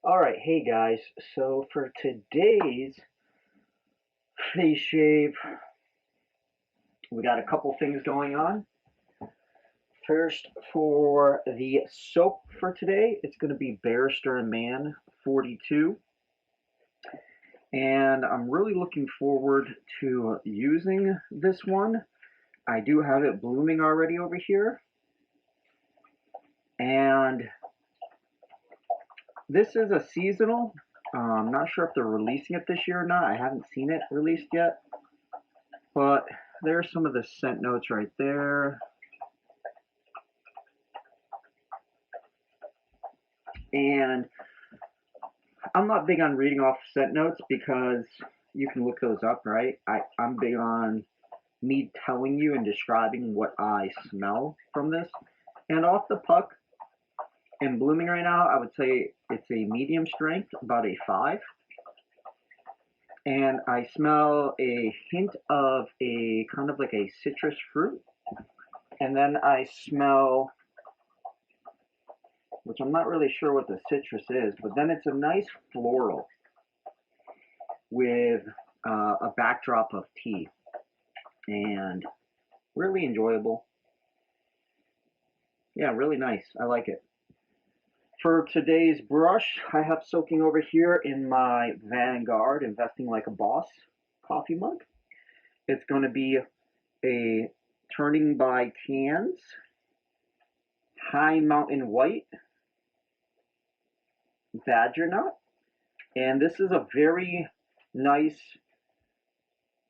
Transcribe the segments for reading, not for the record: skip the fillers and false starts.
Alright, hey guys, so for today's face shave, we got a couple things going on. First, for the soap for today, it's going to be Barrister and Mann 42. And I'm really looking forward to using this one. I do have it blooming already over here. And this is a seasonal. I'm not sure if they're releasing it this year or not. I haven't seen it released yet. But there's some of the scent notes right there. And I'm not big on reading off scent notes because you can look those up, right? I'm big on me telling you and describing what I smell from this. And off the puck and blooming right now, I would say it's a medium strength, about a 5. And I smell a hint of a kind of like a citrus fruit. And then I smell, which I'm not really sure what the citrus is, but then it's a nice floral with a backdrop of tea, and really enjoyable. Yeah, really nice. I like it. For today's brush, I have soaking over here in my Vanguard Investing Like a Boss coffee mug. It's going to be a Turning by TanZ High Mountain White Badger Nut. And this is a very nice,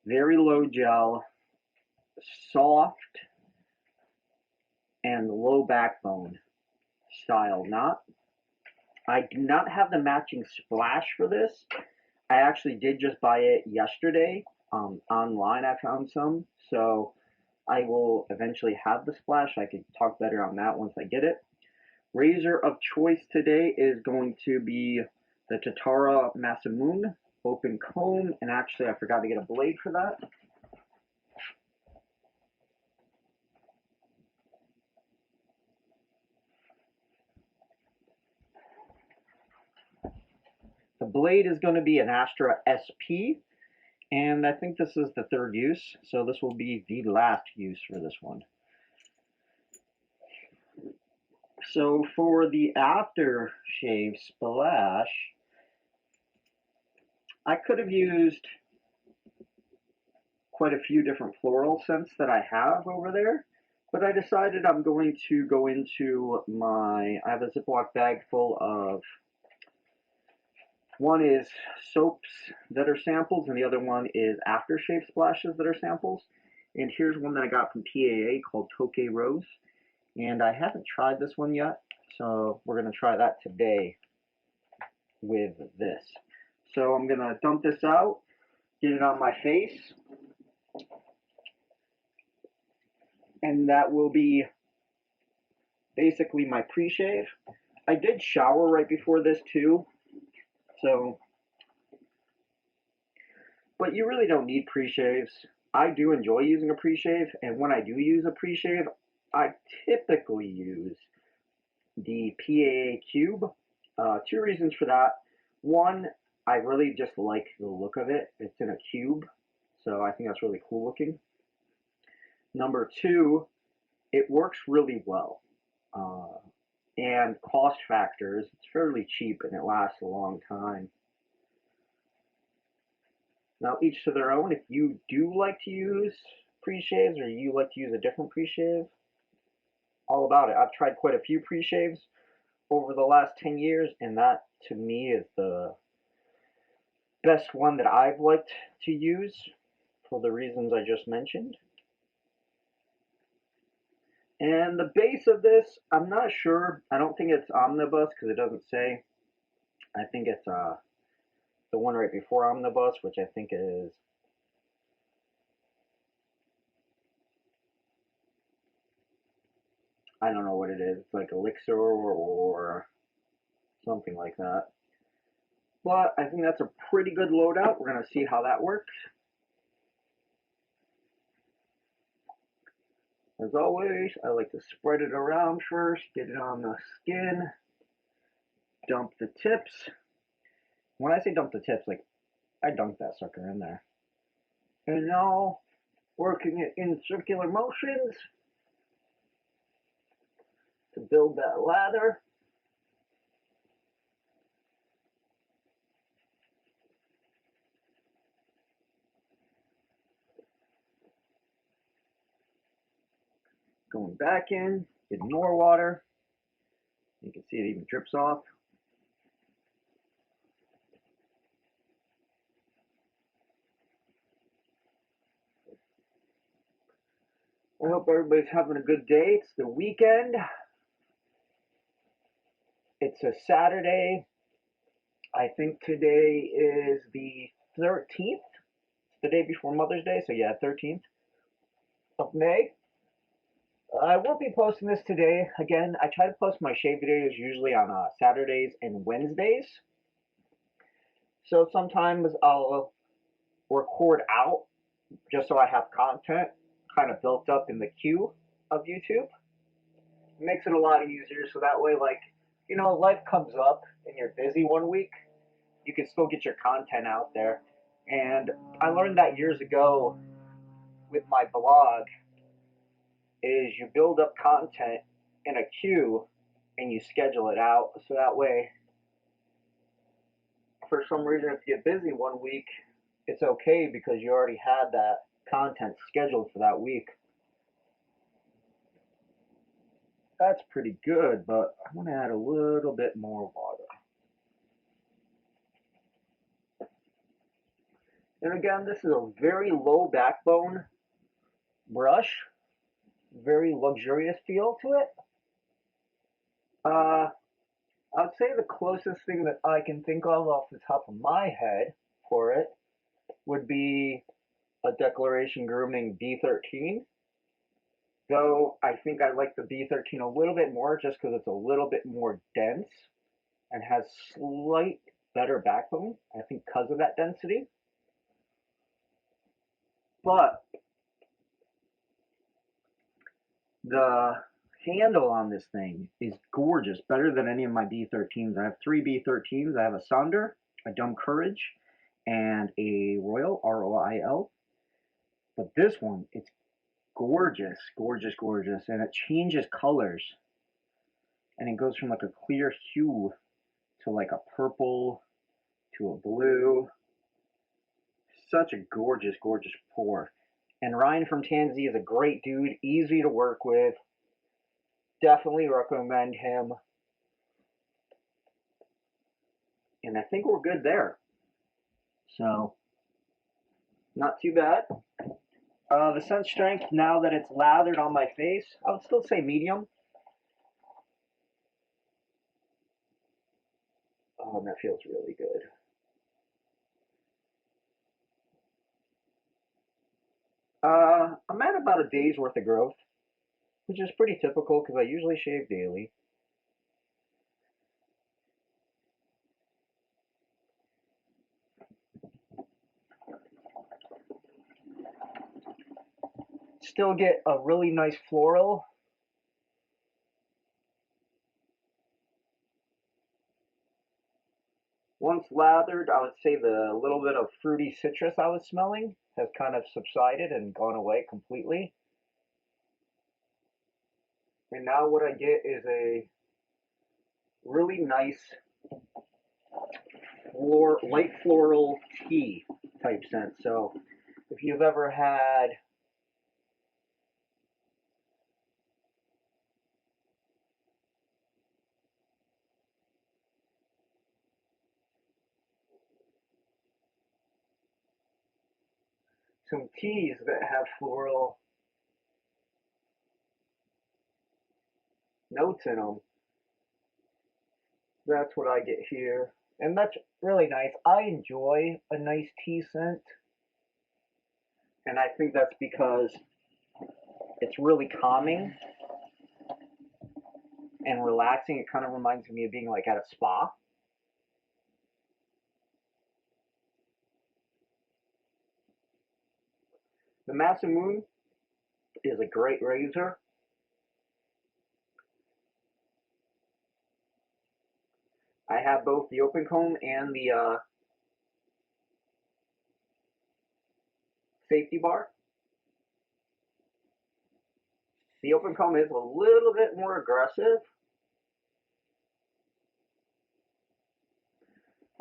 very low gel, soft, and low backbone style knot. I do not have the matching splash for this. I actually did just buy it yesterday. Online I found some, so I will eventually have the splash. I could talk better on that once I get it. Razor of choice today is going to be the Tatara Masamune open comb, and actually I forgot to get a blade for that. The blade is going to be an Astra SP, and I think this is the third use, so this will be the last use for this one. So for the aftershave splash, I could have used quite a few different floral scents that I have over there, but I decided I'm going to go into I have a Ziploc bag full of, one is soaps that are samples, and the other one is aftershave splashes that are samples. And here's one that I got from PAA called Tokyo Rose. And I haven't tried this one yet, so we're going to try that today with this. So I'm going to dump this out, get it on my face, and that will be basically my pre-shave. I did shower right before this too, so, but you really don't need pre-shaves. I do enjoy using a pre-shave, and when I do use a pre-shave, I typically use the PAA Cube. 2 reasons for that. One, I really just like the look of it. It's in a cube, so I think that's really cool looking. Number 2, it works really well. And cost factors, it's fairly cheap and it lasts a long time. Now, each to their own. If you do like to use pre-shaves or you like to use a different pre-shave, all about it. I've tried quite a few pre-shaves over the last 10 years, and that to me is the best one that I've liked to use for the reasons I just mentioned. And the base of this, I'm not sure. I don't think it's Omnibus because it doesn't say. I think it's the one right before Omnibus, which I think is, I don't know what it is. It's like Elixir or something like that. But I think that's a pretty good loadout. We're going to see how that works. As always, I like to spread it around first, get it on the skin, dump the tips, When I say dump the tips, like, I dunked that sucker in there. And now, working it in circular motions to build that lather. Going back in, getting more water. You can see it even drips off. I hope everybody's having a good day. It's the weekend. It's a Saturday. I think today is the 13th. It's the day before Mother's Day, so yeah, 13th of May. I will be posting this today. Again, I try to post my shave videos usually on Saturdays and Wednesdays. So sometimes I'll record out just so I have content kind of built up in the queue of YouTube. It makes it a lot easier, so that way, like, you know, life comes up and you're busy one week, you can still get your content out there. And I learned that years ago with my blog, is you build up content in a queue and you schedule it out, so that way, for some reason, if you get busy one week, it's okay because you already had that content scheduled for that week. That's pretty good, but I'm going to add a little bit more water. And again, this is a very low backbone brush, very luxurious feel to it. I'd say the closest thing that I can think of off the top of my head for it would be a Declaration Grooming B13. Though I think I like the B13 a little bit more just because it's a little bit more dense and has slight better backbone, I think because of that density. But the handle on this thing is gorgeous, better than any of my B13s. I have 3 B13s. I have a Sonder, a Dumb Courage, and a Royal, R-O-I-L. But this one, it's gorgeous, gorgeous, gorgeous, and it changes colors. And it goes from like a clear hue to like a purple to a blue. Such a gorgeous, gorgeous pour. And Ryan from TanZ is a great dude, easy to work with. Definitely recommend him. And I think we're good there. So, not too bad. The scent strength, now that it's lathered on my face, I would still say medium. Oh, that feels really good. I'm at about a day's worth of growth, which is pretty typical because I usually shave daily. Still get a really nice floral. Once lathered, I would say the little bit of fruity citrus I was smelling has kind of subsided and gone away completely. And now what I get is a really nice light floral tea type scent. So if you've ever had some teas that have floral notes in them, that's what I get here. And that's really nice. I enjoy a nice tea scent. And I think that's because it's really calming and relaxing. It kind of reminds me of being like at a spa. The Masamune is a great razor. I have both the open comb and the safety bar. The open comb is a little bit more aggressive.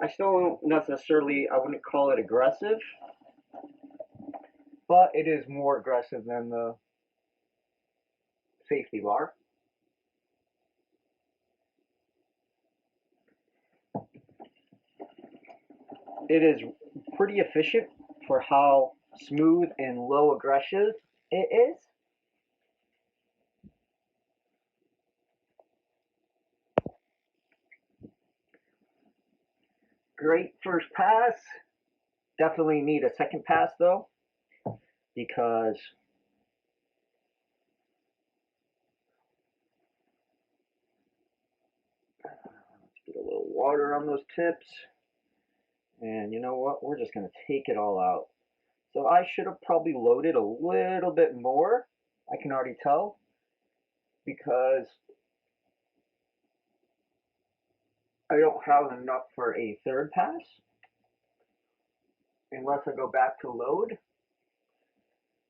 I still don't necessarily, I wouldn't call it aggressive, but it is more aggressive than the safety bar. It is pretty efficient for how smooth and low aggressive it is. Great first pass. Definitely need a second pass though, because let's get a little water on those tips. And you know what? We're just going to take it all out. So I should have probably loaded a little bit more. I can already tell, because I don't have enough for a third pass unless I go back to load,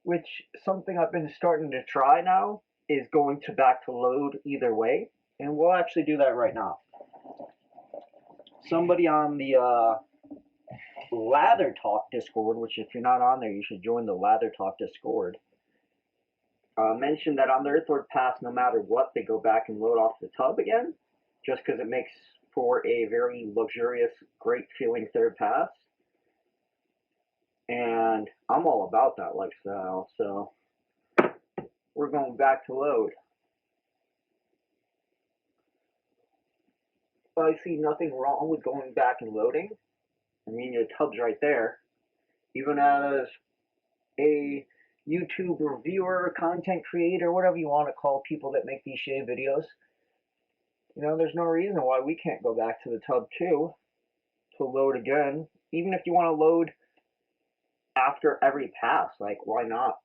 which something I've been starting to try now is going to back to load either way, and we'll actually do that right now. Somebody on the Lather Talk Discord, which if you're not on there, you should join the Lather Talk Discord, mentioned that on their third pass, no matter what, they go back and load off the tub again, just because it makes for a very luxurious, great feeling third pass. And I'm all about that lifestyle, so we're going back to load. I see nothing wrong with going back and loading. I mean, your tub's right there. Even as a YouTube reviewer, content creator, whatever you want to call people that make these shave videos, you know, there's no reason why we can't go back to the tub too to load again. Even if you want to load after every pass, like, why not?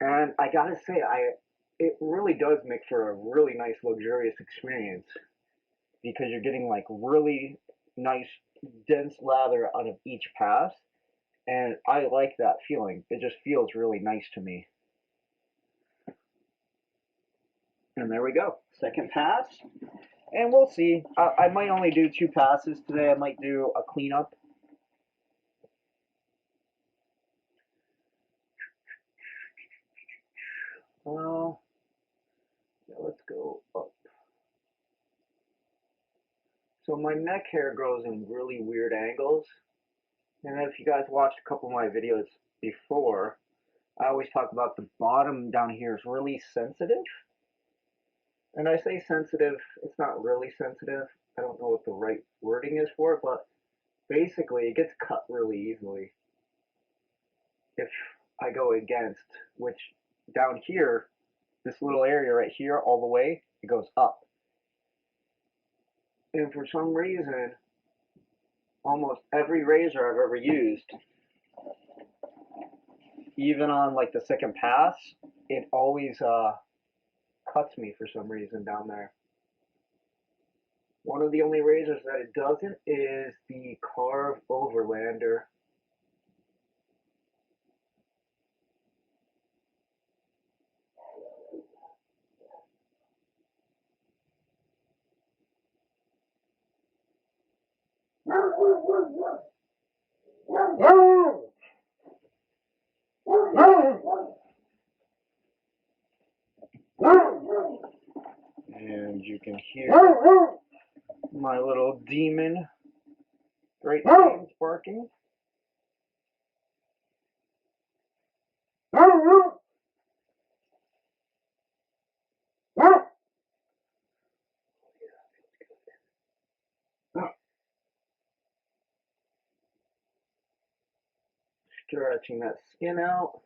And I gotta say, it really does make for a really nice, luxurious experience, because you're getting like really nice, dense lather out of each pass, and I like that feeling. It just feels really nice to me. And there we go, second pass, and we'll see. I might only do 2 passes today. I might do a cleanup. Well, yeah, let's go up. So my neck hair grows in really weird angles, and if you guys watched a couple of my videos before, I always talk about the bottom down here is really sensitive. And I say sensitive, it's not really sensitive. I don't know what the right wording is for it, but basically it gets cut really easily if I go against, which down here, this little area right here, all the way, it goes up. And for some reason, almost every razor I've ever used, even on like the second pass, it always cuts me for some reason down there. One of the only razors that it doesn't is the Carve Overlander. And you can hear my little demon Great Danes barking. Stretching that skin out.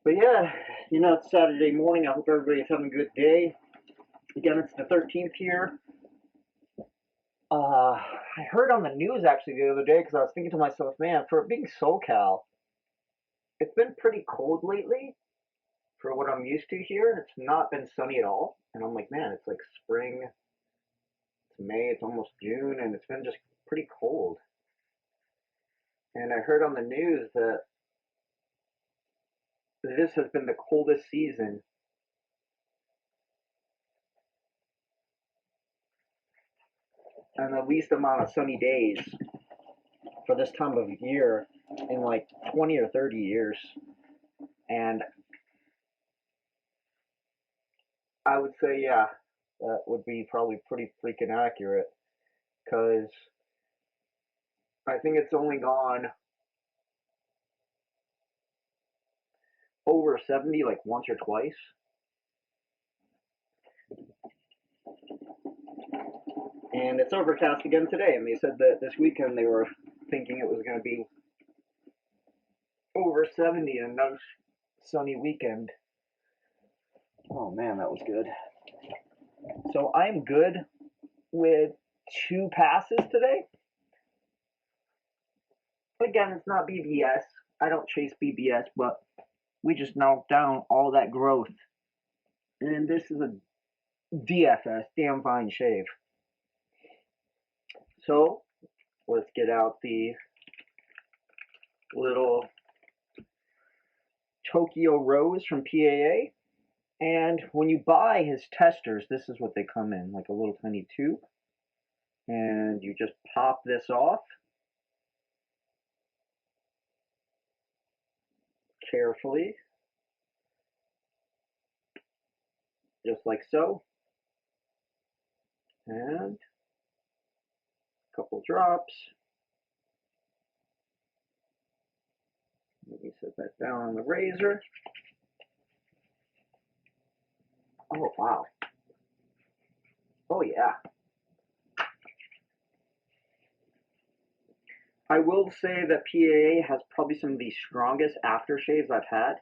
But yeah, you know, it's Saturday morning. I hope everybody's having a good day. Again, it's the 13th here. I heard on the news actually the other day, because I was thinking to myself, man, for it being SoCal, it's been pretty cold lately for what I'm used to here. It's not been sunny at all, and I'm like, man, it's like spring. It's May, it's almost June, and it's been just pretty cold. And I heard on the news that this has been the coldest season and the least amount of sunny days for this time of year in like 20 or 30 years. And I would say, yeah, that would be probably pretty freaking accurate, because I think it's only gone over 70 like once or twice. And it's overcast again today, and they said that this weekend they were thinking it was going to be over 70 and a nice sunny weekend. Oh man, that was good. So I'm good with 2 passes today. Again, it's not BBS. I don't chase BBS, but we just knocked down all that growth. And this is a DFS, damn fine shave. So let's get out the little Tokyo Rose from PAA. And when you buy his testers, this is what they come in, like a little tiny tube. And you just pop this off carefully, just like so. And a couple drops. Let me set that down on the razor. Oh, wow. Oh, yeah. I will say that PAA has probably some of the strongest aftershaves I've had.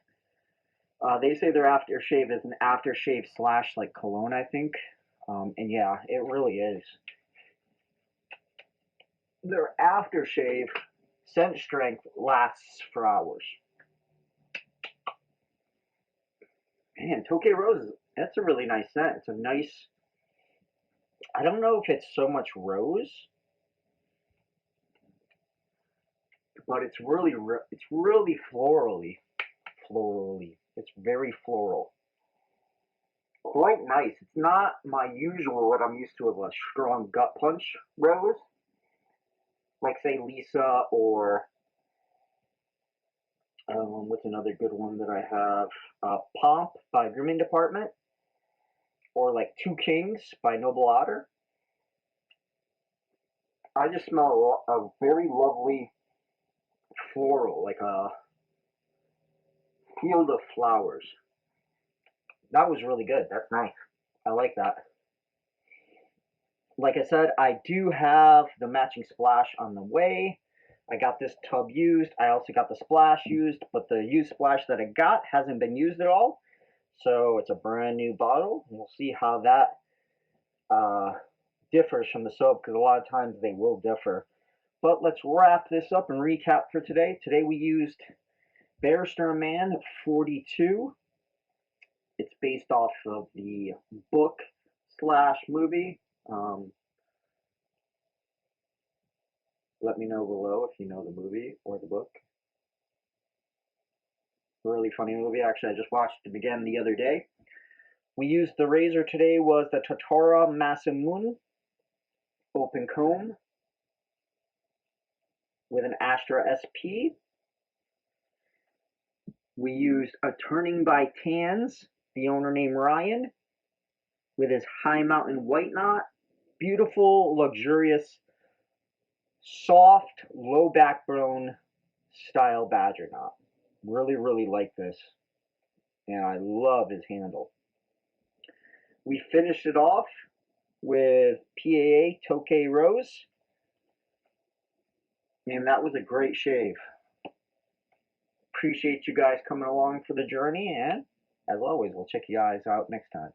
They say their aftershave is an aftershave slash like cologne, I think. And yeah, it really is. Their aftershave scent strength lasts for hours. Man, Tokyo Rose, that's a really nice scent. It's a nice, I don't know if it's so much rose, but it's really florally. It's very floral. Quite nice. It's not my usual, what I'm used to, of a strong gut punch rose. Like, say, Lisa, or what's another good one that I have? Pomp by Grooming Department, or like Two Kings by Noble Otter. I just smell a very lovely floral, like a field of flowers. That was really good. That's nice. I like that. Like I said, I do have the matching splash on the way. I got this tub used. I also got the splash used, but the used splash that I got hasn't been used at all. So it's a brand new bottle. We'll see how that differs from the soap, because a lot of times they will differ. But let's wrap this up and recap for today. Today we used Barrister and Mann 42. It's based off of the book / movie. Let me know below if you know the movie or the book. Really funny movie. Actually, I just watched it again the other day. We used the razor today was the Tatara Masamune open comb with an Astra SP. We used a turning by TanZ, the owner named Ryan, with his High Mountain White Knot. Beautiful, luxurious, soft, low backbone style badger knot. Really like this. And I love his handle. We finished it off with PAA Tokyo Rose. And that was a great shave. Appreciate you guys coming along for the journey, and as always, we'll check you guys out next time.